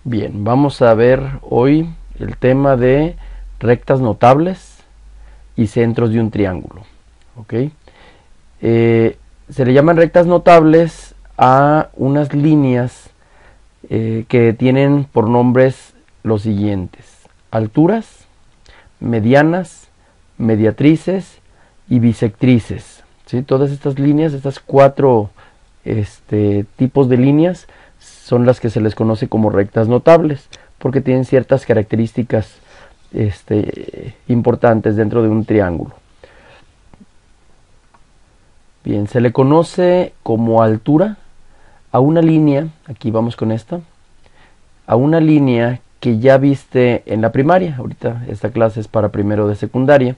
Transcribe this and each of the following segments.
Bien, vamos a ver hoy el tema de rectas notables y centros de un triángulo. ¿Ok? Se le llaman rectas notables a unas líneas que tienen por nombres los siguientes: alturas, medianas, mediatrices y bisectrices. ¿Sí? Todas estas líneas, estas cuatro tipos de líneas, son las que se les conoce como rectas notables, porque tienen ciertas características importantes dentro de un triángulo. Bien, se le conoce como altura a una línea, aquí vamos con esta, a una línea que ya viste en la primaria. Ahorita esta clase es para primero de secundaria,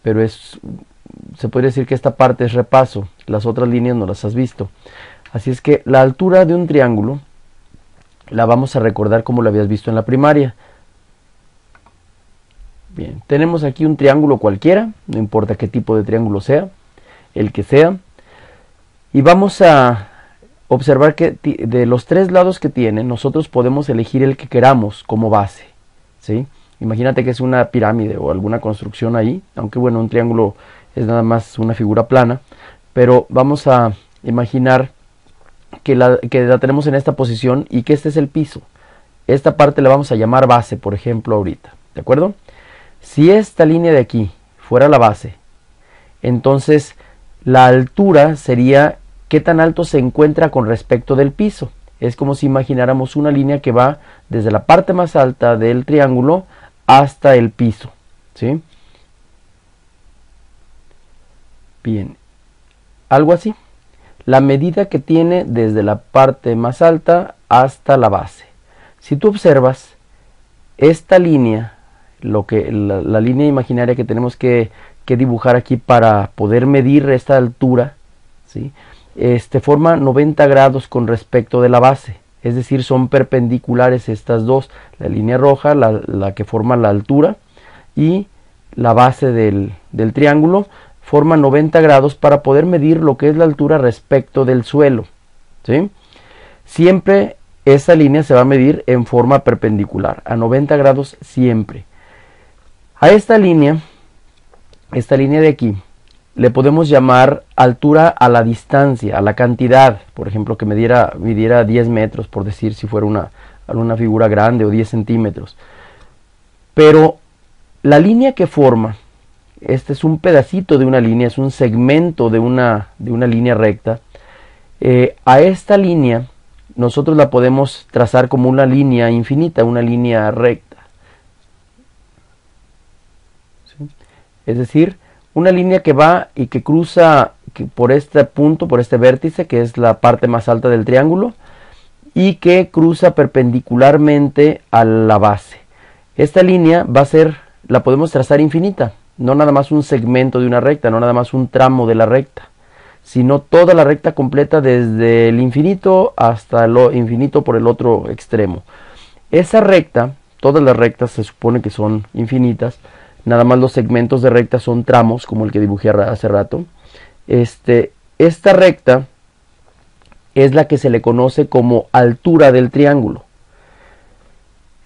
pero se puede decir que esta parte es repaso, las otras líneas no las has visto. Así es que la altura de un triángulo la vamos a recordar como lo habías visto en la primaria. Bien, tenemos aquí un triángulo cualquiera, no importa qué tipo de triángulo sea, el que sea, y vamos a observar que de los tres lados que tiene, nosotros podemos elegir el que queramos como base, ¿sí? Imagínate que es una pirámide o alguna construcción ahí, aunque bueno, un triángulo es nada más una figura plana, pero vamos a imaginar que la tenemos en esta posición y que este es el piso. Esta parte la vamos a llamar base, por ejemplo, ahorita, ¿de acuerdo? Si esta línea de aquí fuera la base, entonces la altura sería qué tan alto se encuentra con respecto del piso. Es como si imagináramos una línea que va desde la parte más alta del triángulo hasta el piso, ¿sí? Bien, algo así. La medida que tiene desde la parte más alta hasta la base. Si tú observas esta línea, la línea imaginaria que tenemos que dibujar aquí para poder medir esta altura, ¿sí? Forma 90 grados con respecto de la base, es decir, son perpendiculares estas dos, la línea roja, la que forma la altura, y la base del triángulo forma 90 grados para poder medir lo que es la altura respecto del suelo, ¿sí? Siempre esa línea se va a medir en forma perpendicular, a 90 grados siempre. A esta línea de aquí, le podemos llamar altura a la distancia, a la cantidad, por ejemplo, que midiera 10 metros, por decir, si fuera una figura grande, o 10 centímetros. Pero la línea que forma, este es un pedacito de una línea, es un segmento de una línea recta. A esta línea nosotros la podemos trazar como una línea infinita, una línea recta. ¿Sí? Es decir, una línea que va y que cruza por este punto, por este vértice, que es la parte más alta del triángulo, y que cruza perpendicularmente a la base. Esta línea la podemos trazar infinita, no nada más un segmento de una recta, no nada más un tramo de la recta, sino toda la recta completa desde el infinito hasta lo infinito por el otro extremo. Esa recta, todas las rectas se supone que son infinitas, nada más los segmentos de recta son tramos, como el que dibujé hace rato. Esta recta es la que se le conoce como altura del triángulo.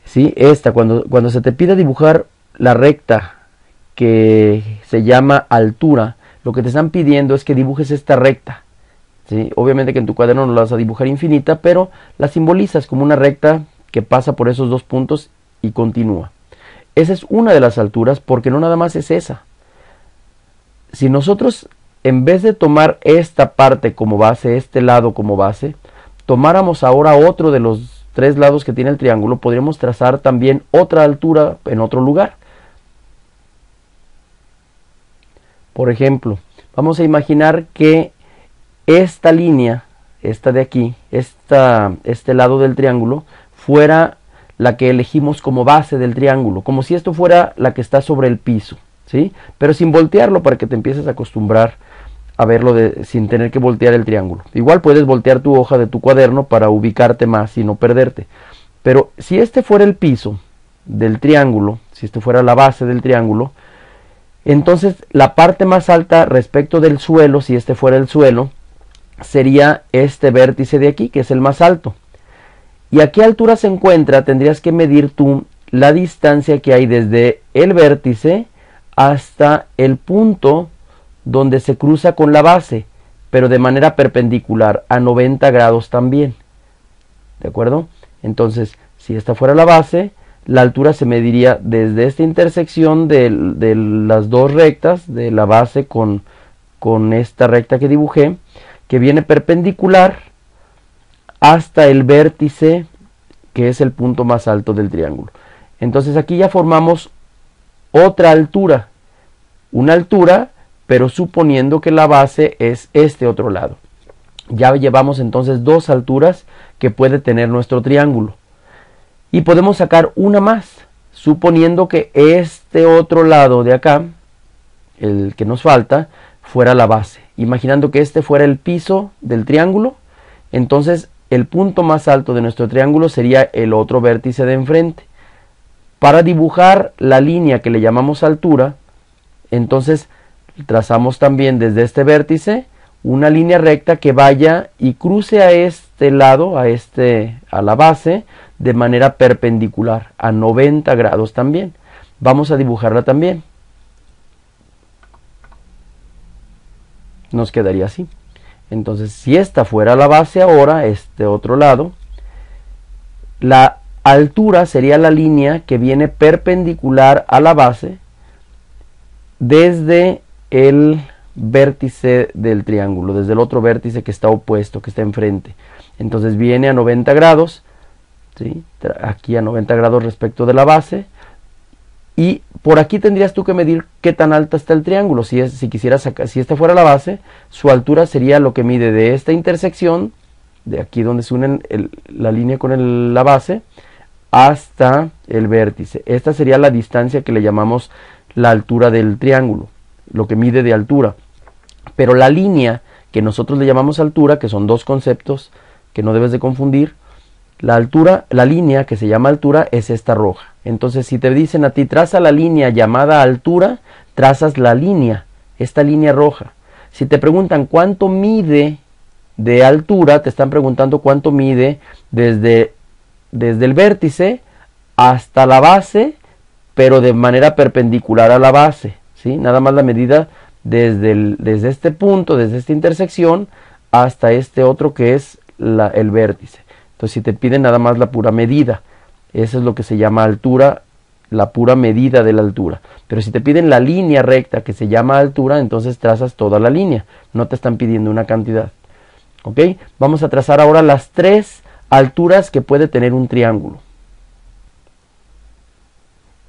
¿Sí? Cuando se te pide dibujar la recta que se llama altura, lo que te están pidiendo es que dibujes esta recta, ¿sí? Obviamente que en tu cuaderno no la vas a dibujar infinita, pero la simbolizas como una recta que pasa por esos dos puntos y continúa. Esa es una de las alturas, porque no nada más es esa. Si nosotros, en vez de tomar esta parte como base, este lado como base, tomáramos ahora otro de los tres lados que tiene el triángulo, podríamos trazar también otra altura en otro lugar. Por ejemplo, vamos a imaginar que esta línea, esta de aquí, este lado del triángulo, fuera la que elegimos como base del triángulo, como si esto fuera la que está sobre el piso, ¿sí? Pero sin voltearlo, para que te empieces a acostumbrar a verlo sin tener que voltear el triángulo. Igual puedes voltear tu hoja de tu cuaderno para ubicarte más y no perderte. Pero si este fuera el piso del triángulo, si este fuera la base del triángulo, entonces la parte más alta respecto del suelo, si este fuera el suelo, sería este vértice de aquí, que es el más alto. ¿Y a qué altura se encuentra? Tendrías que medir tú la distancia que hay desde el vértice hasta el punto donde se cruza con la base, pero de manera perpendicular, a 90 grados también. ¿De acuerdo? Entonces, si esta fuera la base, la altura se mediría desde esta intersección de las dos rectas, de la base con esta recta que dibujé, que viene perpendicular hasta el vértice, que es el punto más alto del triángulo. Entonces aquí ya formamos otra altura, una altura, pero suponiendo que la base es este otro lado. Ya llevamos entonces dos alturas que puede tener nuestro triángulo. Y podemos sacar una más, suponiendo que este otro lado de acá, el que nos falta, fuera la base. Imaginando que este fuera el piso del triángulo, entonces el punto más alto de nuestro triángulo sería el otro vértice de enfrente. Para dibujar la línea que le llamamos altura, entonces trazamos también desde este vértice una línea recta que vaya y cruce a este lado, a la base, de manera perpendicular, a 90 grados también. Vamos a dibujarla también. Nos quedaría así. Entonces, si esta fuera la base ahora, este otro lado, la altura sería la línea que viene perpendicular a la base desde el vértice del triángulo, desde el otro vértice que está opuesto, que está enfrente. Entonces viene a 90 grados, ¿sí? Aquí a 90 grados respecto de la base, y por aquí tendrías tú que medir qué tan alta está el triángulo. Si esta fuera la base, su altura sería lo que mide de esta intersección, de aquí donde se unen la línea con la base, hasta el vértice. Esta sería la distancia que le llamamos la altura del triángulo, lo que mide de altura. Pero la línea que nosotros le llamamos altura, que son dos conceptos que no debes de confundir, la línea que se llama altura es esta roja. Entonces, si te dicen a ti, traza la línea llamada altura, trazas la línea, esta línea roja. Si te preguntan cuánto mide de altura, te están preguntando cuánto mide desde el vértice hasta la base, pero de manera perpendicular a la base, ¿sí? Nada más la medida desde este punto, desde esta intersección, hasta este otro que es el vértice. Entonces, si te piden nada más la pura medida, eso es lo que se llama altura, la pura medida de la altura. Pero si te piden la línea recta que se llama altura, entonces trazas toda la línea, no te están pidiendo una cantidad. ¿Ok? Vamos a trazar ahora las tres alturas que puede tener un triángulo.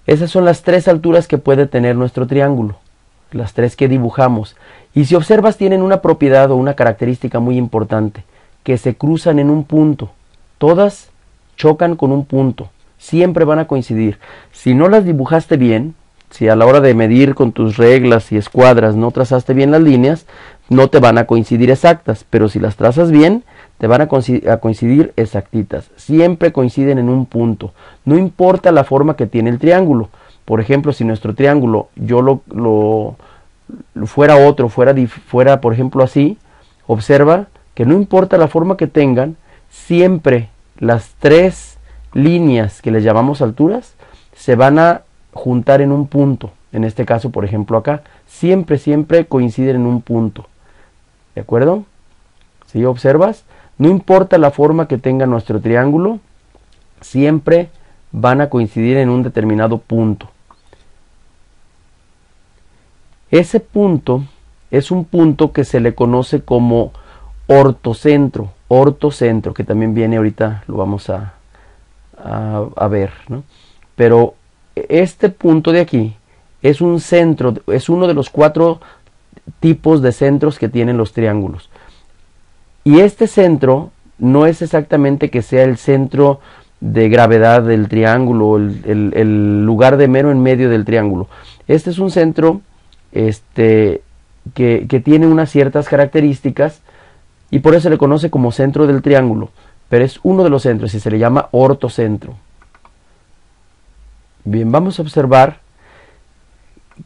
Esas son las tres alturas que puede tener nuestro triángulo, las tres que dibujamos. Y si observas, tienen una propiedad o una característica muy importante, que se cruzan en un punto. Todas chocan con un punto, siempre van a coincidir. Si no las dibujaste bien, si a la hora de medir con tus reglas y escuadras no trazaste bien las líneas, no te van a coincidir exactas, pero si las trazas bien, te van a coincidir exactitas. Siempre coinciden en un punto, no importa la forma que tiene el triángulo. Por ejemplo, si nuestro triángulo fuera por ejemplo así, observa que no importa la forma que tengan, siempre las tres líneas que les llamamos alturas se van a juntar en un punto. En este caso, por ejemplo acá, siempre coinciden en un punto. ¿De acuerdo? ¿Sí observas? No importa la forma que tenga nuestro triángulo, siempre van a coincidir en un determinado punto. Ese punto es un punto que se le conoce como ortocentro, que también viene ahorita, lo vamos a ver, ¿no? Pero este punto de aquí es un centro, es uno de los 4 tipos de centros que tienen los triángulos. Y este centro no es exactamente que sea el centro de gravedad del triángulo, el lugar de mero en medio del triángulo. Este es un centro que tiene unas ciertas características, y por eso se le conoce como centro del triángulo, pero es uno de los centros y se le llama ortocentro. Bien, vamos a observar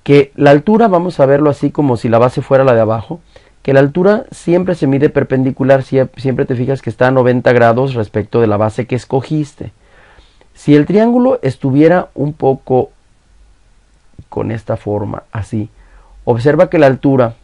que la altura, vamos a verlo así como si la base fuera la de abajo, que la altura siempre se mide perpendicular, siempre te fijas que está a 90 grados respecto de la base que escogiste. Si el triángulo estuviera un poco con esta forma, así, observa que la altura,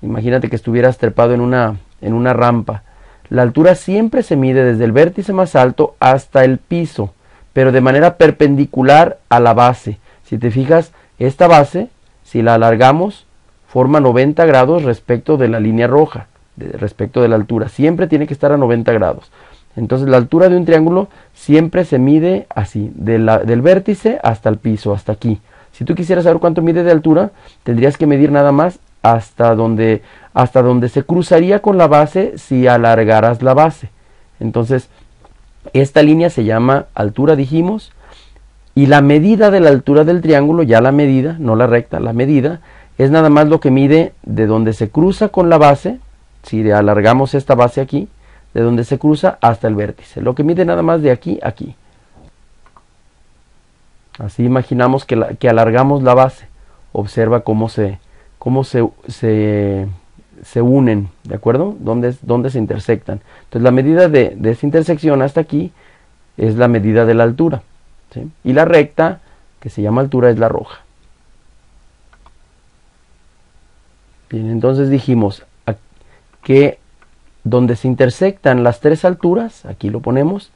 imagínate que estuvieras trepado en una rampa, la altura siempre se mide desde el vértice más alto hasta el piso, pero de manera perpendicular a la base. Si te fijas, esta base, si la alargamos, forma 90 grados respecto de la línea roja, respecto de la altura. Siempre tiene que estar a 90 grados. Entonces la altura de un triángulo siempre se mide así, del vértice hasta el piso, hasta aquí. Si tú quisieras saber cuánto mide de altura, tendrías que medir nada más hasta donde se cruzaría con la base si alargaras la base. Entonces, esta línea se llama altura, dijimos, y la medida de la altura del triángulo, ya la medida, no la recta, la medida, es nada más lo que mide de donde se cruza con la base, si alargamos esta base aquí, de donde se cruza hasta el vértice. Lo que mide nada más de aquí a aquí. Así imaginamos que alargamos la base. Observa cómo se unen, ¿de acuerdo? ¿Dónde se intersectan? Entonces la medida de esa intersección hasta aquí es la medida de la altura, ¿sí? Y la recta, que se llama altura, es la roja. Bien, entonces dijimos que donde se intersectan las tres alturas, aquí lo ponemos,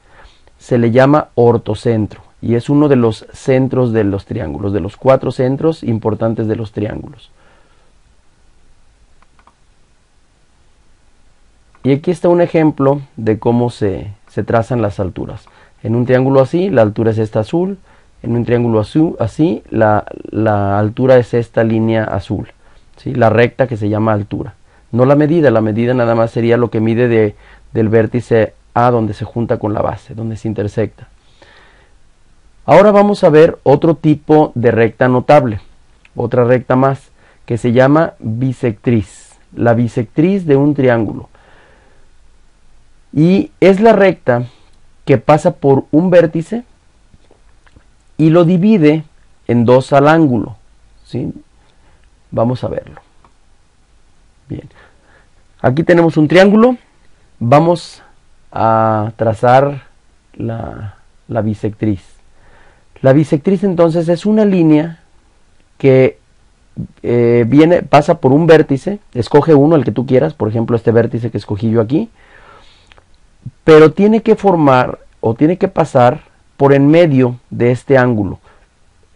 se le llama ortocentro. Y es uno de los centros de los triángulos, de los 4 centros importantes de los triángulos. Y aquí está un ejemplo de cómo se trazan las alturas. En un triángulo así, la altura es esta azul. En un triángulo así, la altura es esta línea azul, ¿sí? La recta, que se llama altura. No la medida nada más sería lo que mide del vértice A donde se junta con la base, donde se intersecta. Ahora vamos a ver otro tipo de recta notable, otra recta más, que se llama bisectriz, la bisectriz de un triángulo. Y es la recta que pasa por un vértice y lo divide en dos al ángulo, ¿sí? Vamos a verlo. Bien, aquí tenemos un triángulo, vamos a trazar la bisectriz. La bisectriz entonces es una línea que pasa por un vértice, escoge uno, el que tú quieras, por ejemplo este vértice que escogí yo aquí, pero tiene que formar o tiene que pasar por en medio de este ángulo.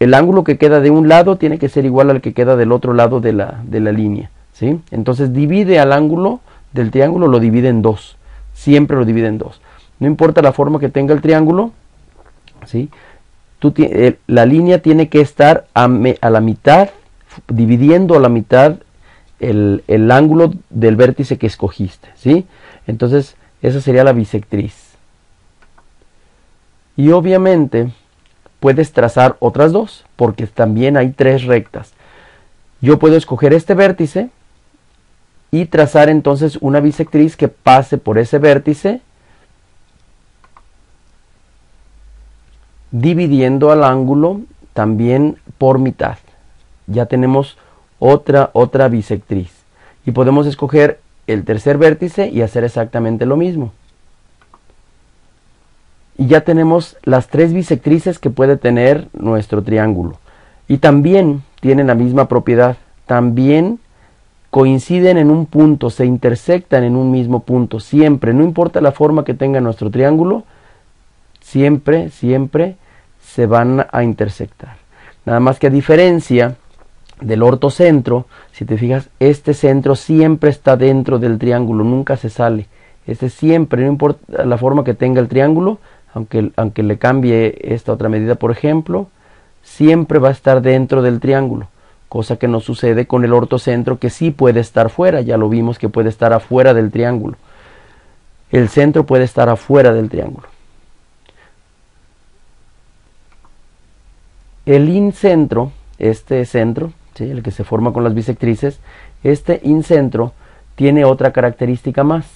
El ángulo que queda de un lado tiene que ser igual al que queda del otro lado de la línea, ¿sí? Entonces divide al ángulo del triángulo, lo divide en dos, siempre lo divide en dos. No importa la forma que tenga el triángulo, ¿sí? La línea tiene que estar a la mitad, dividiendo a la mitad el ángulo del vértice que escogiste, ¿sí? Entonces, esa sería la bisectriz. Y obviamente puedes trazar otras dos, porque también hay tres rectas. Yo puedo escoger este vértice y trazar entonces una bisectriz que pase por ese vértice, dividiendo al ángulo también por mitad. Ya tenemos otra bisectriz. Y podemos escoger el tercer vértice y hacer exactamente lo mismo. Y ya tenemos las tres bisectrices que puede tener nuestro triángulo. Y también tienen la misma propiedad. También coinciden en un punto, se intersectan en un mismo punto. Siempre, no importa la forma que tenga nuestro triángulo, siempre se van a intersectar. Nada más que a diferencia del ortocentro, si te fijas, este centro siempre está dentro del triángulo, nunca se sale. Este siempre, no importa la forma que tenga el triángulo, aunque le cambie esta otra medida, por ejemplo, siempre va a estar dentro del triángulo. Cosa que no sucede con el ortocentro, que sí puede estar fuera. Ya lo vimos que puede estar afuera del triángulo. El centro puede estar afuera del triángulo. El incentro, este centro, ¿sí?, el que se forma con las bisectrices, este incentro tiene otra característica más.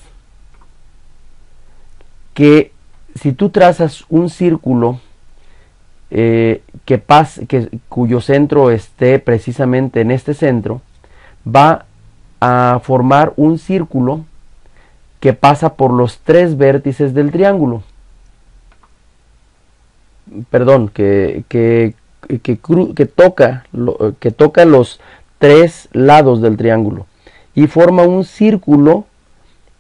Que si tú trazas un círculo cuyo centro esté precisamente en este centro, va a formar un círculo que pasa por los 3 vértices del triángulo. Perdón, que toca los 3 lados del triángulo y forma un círculo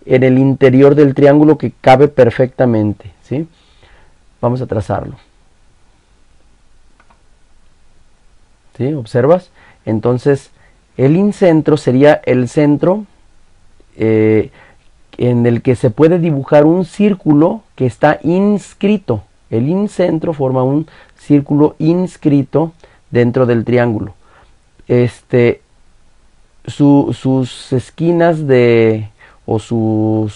en el interior del triángulo que cabe perfectamente, ¿sí? Vamos a trazarlo. ¿Sí? ¿Observas? Entonces, el incentro sería el centro en el que se puede dibujar un círculo que está inscrito. El incentro forma un círculo inscrito dentro del triángulo. Sus esquinas o su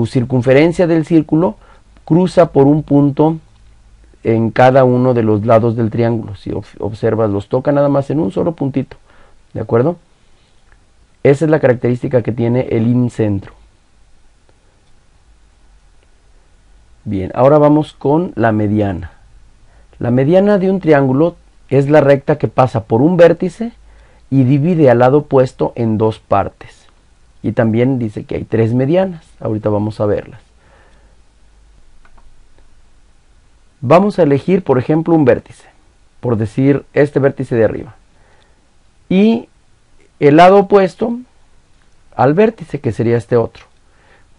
circunferencia del círculo cruza por un punto en cada uno de los lados del triángulo. Si observas, los toca nada más en un solo puntito. ¿De acuerdo? Esa es la característica que tiene el incentro. Bien, ahora vamos con la mediana. La mediana de un triángulo es la recta que pasa por un vértice y divide al lado opuesto en 2 partes. Y también dice que hay 3 medianas. Ahorita vamos a verlas. Vamos a elegir, por ejemplo, un vértice. Por decir, este vértice de arriba. Y el lado opuesto al vértice, que sería este otro.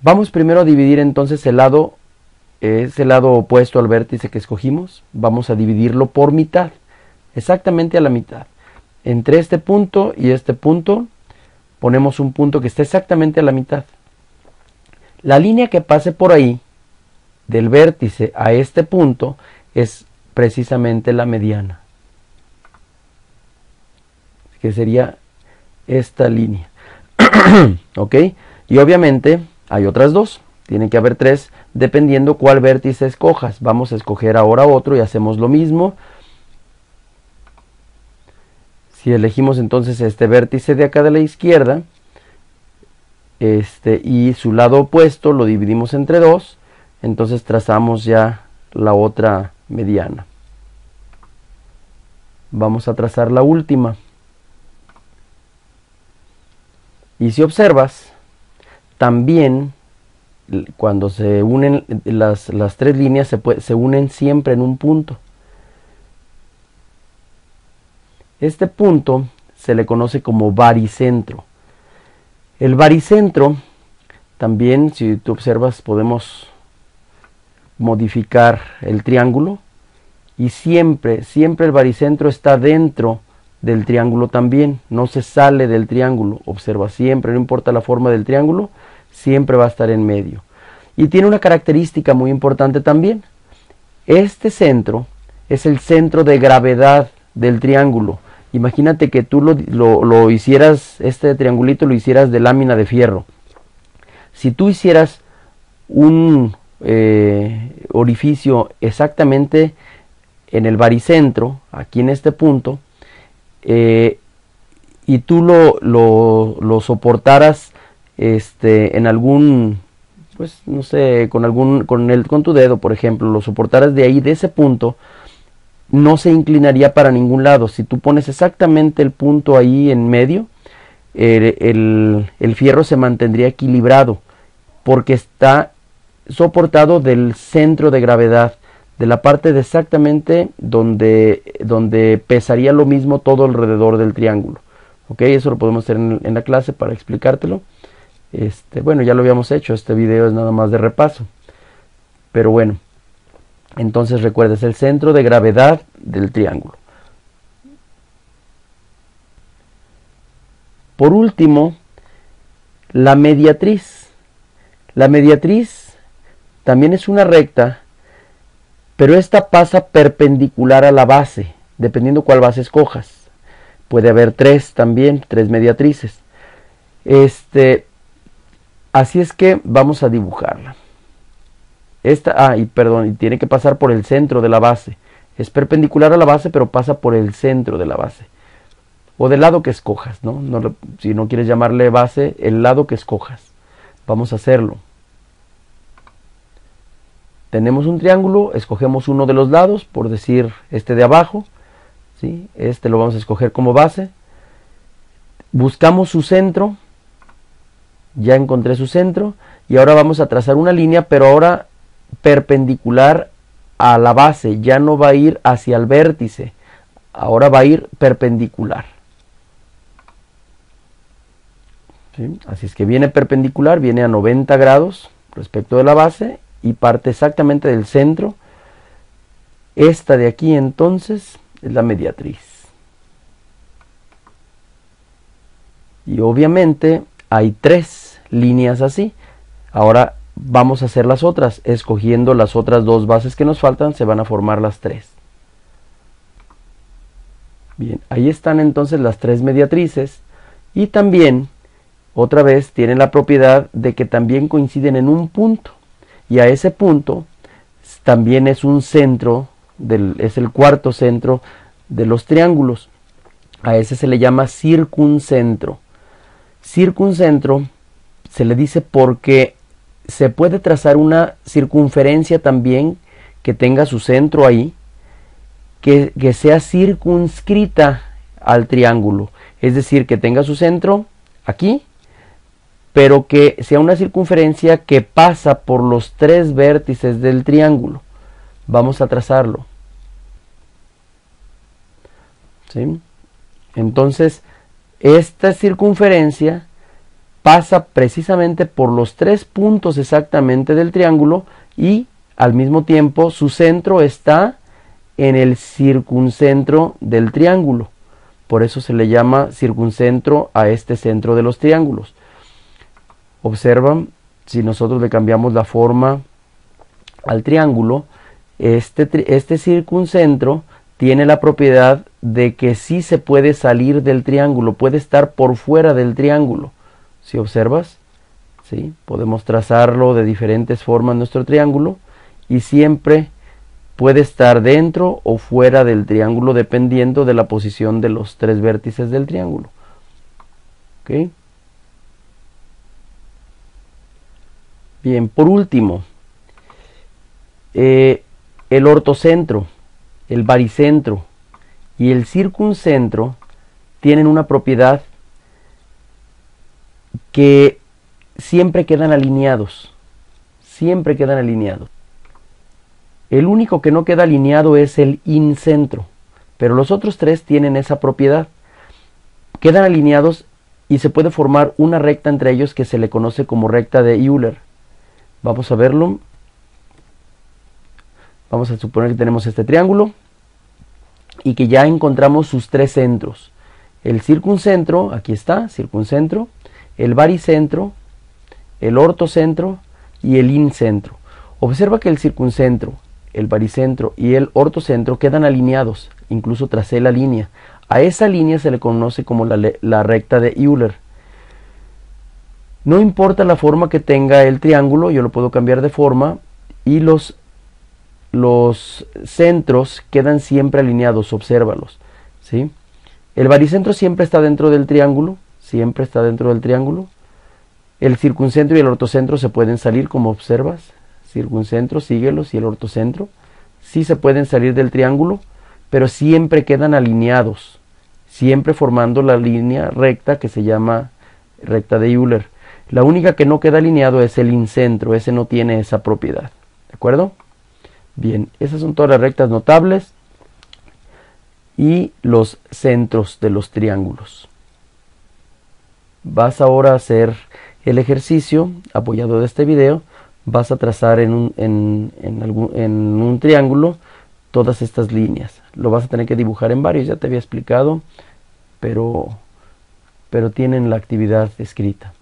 Vamos primero a dividir entonces ese lado opuesto al vértice que escogimos. Vamos a dividirlo por mitad. Exactamente a la mitad. Entre este punto y este punto ponemos un punto que está exactamente a la mitad. La línea que pase por ahí, del vértice a este punto, es precisamente la mediana, que sería esta línea. ¿Ok? Y obviamente hay otras 2, tiene que haber 3 dependiendo cuál vértice escojas. Vamos a escoger ahora otro y hacemos lo mismo. Si elegimos entonces este vértice de acá de la izquierda, y su lado opuesto lo dividimos entre 2, entonces trazamos ya la otra mediana. Vamos a trazar la última. Y si observas, también cuando se unen las 3 líneas se unen siempre en un punto. Este punto se le conoce como baricentro. El baricentro, también si tú observas, podemos modificar el triángulo y siempre el baricentro está dentro del triángulo también, no se sale del triángulo. Observa, siempre, no importa la forma del triángulo, siempre va a estar en medio. Y tiene una característica muy importante también. Este centro es el centro de gravedad del triángulo. Imagínate que tú lo hicieras, este triangulito lo hicieras de lámina de fierro. Si tú hicieras un orificio exactamente en el baricentro, aquí en este punto, y tú lo soportaras en algún, pues no sé, con tu dedo, por ejemplo, lo soportaras de ahí, de ese punto, no se inclinaría para ningún lado. Si tú pones exactamente el punto ahí en medio, el fierro se mantendría equilibrado, porque está soportado del centro de gravedad, de la parte de exactamente donde pesaría lo mismo todo alrededor del triángulo. ¿Ok? Eso lo podemos hacer en la clase para explicártelo. Bueno, ya lo habíamos hecho, este video es nada más de repaso. Pero bueno, entonces recuerda, es el centro de gravedad del triángulo. Por último, la mediatriz. La mediatriz también es una recta, pero esta pasa perpendicular a la base, dependiendo cuál base escojas. Puede haber 3 también, 3 mediatrices. Así es que vamos a dibujarla. Y tiene que pasar por el centro de la base. Es perpendicular a la base, pero pasa por el centro de la base. O del lado que escojas, ¿no? Si no quieres llamarle base, el lado que escojas. Vamos a hacerlo. Tenemos un triángulo, escogemos uno de los lados, por decir este de abajo, ¿sí? Lo vamos a escoger como base. buscamos su centro, ya encontré su centro, y ahora vamos a trazar una línea, pero ahora perpendicular a la base, ya no va a ir hacia el vértice, ahora va a ir perpendicular. ¿Sí? Así es que viene perpendicular, viene a 90 grados respecto de la base y parte exactamente del centro. Esta de aquí entonces es la mediatriz. Y obviamente hay 3 líneas así. Ahora vamos a hacer las otras. Escogiendo las otras 2 bases que nos faltan, se van a formar las 3. Bien, ahí están entonces las 3 mediatrices. Y también, otra vez, tienen la propiedad de que también coinciden en un punto. Y a ese punto también es un centro, es el cuarto centro de los triángulos. A ese se le llama circuncentro. Circuncentro se le dice porque se puede trazar una circunferencia también que tenga su centro ahí, que sea circunscrita al triángulo. Es decir, que tenga su centro aquí, pero que sea una circunferencia que pasa por los 3 vértices del triángulo. Vamos a trazarlo. ¿Sí? Entonces, esta circunferencia pasa precisamente por los 3 puntos exactamente del triángulo y al mismo tiempo su centro está en el circuncentro del triángulo. Por eso se le llama circuncentro a este centro de los triángulos. Observan, si nosotros le cambiamos la forma al triángulo, este circuncentro tiene la propiedad de que sí se puede salir del triángulo, puede estar por fuera del triángulo. Si observas, ¿sí? Podemos trazarlo de diferentes formas nuestro triángulo y siempre puede estar dentro o fuera del triángulo dependiendo de la posición de los 3 vértices del triángulo. ¿Ok? Bien, por último, el ortocentro, el baricentro y el circuncentro tienen una propiedad que siempre quedan alineados. Siempre quedan alineados. El único que no queda alineado es el incentro, pero los otros 3 tienen esa propiedad. Quedan alineados y se puede formar una recta entre ellos que se le conoce como recta de Euler. Vamos a verlo. Vamos a suponer que tenemos este triángulo y que ya encontramos sus 3 centros. El circuncentro, aquí está, circuncentro, el baricentro, el ortocentro y el incentro. Observa que el circuncentro, el baricentro y el ortocentro quedan alineados, incluso tracé la línea. A esa línea se le conoce como la recta de Euler. No importa la forma que tenga el triángulo, yo lo puedo cambiar de forma y los centros quedan siempre alineados, obsérvalos, ¿sí? El baricentro siempre está dentro del triángulo, siempre está dentro del triángulo. El circuncentro y el ortocentro se pueden salir, como observas. Circuncentro, síguelos, y el ortocentro. Sí se pueden salir del triángulo, pero siempre quedan alineados, siempre formando la línea recta que se llama recta de Euler. La única que no queda alineado es el incentro, ese no tiene esa propiedad. ¿De acuerdo? Bien, esas son todas las rectas notables y los centros de los triángulos. Vas ahora a hacer el ejercicio apoyado de este video. Vas a trazar en un triángulo todas estas líneas. Lo vas a tener que dibujar en varios, ya te había explicado, pero tienen la actividad escrita.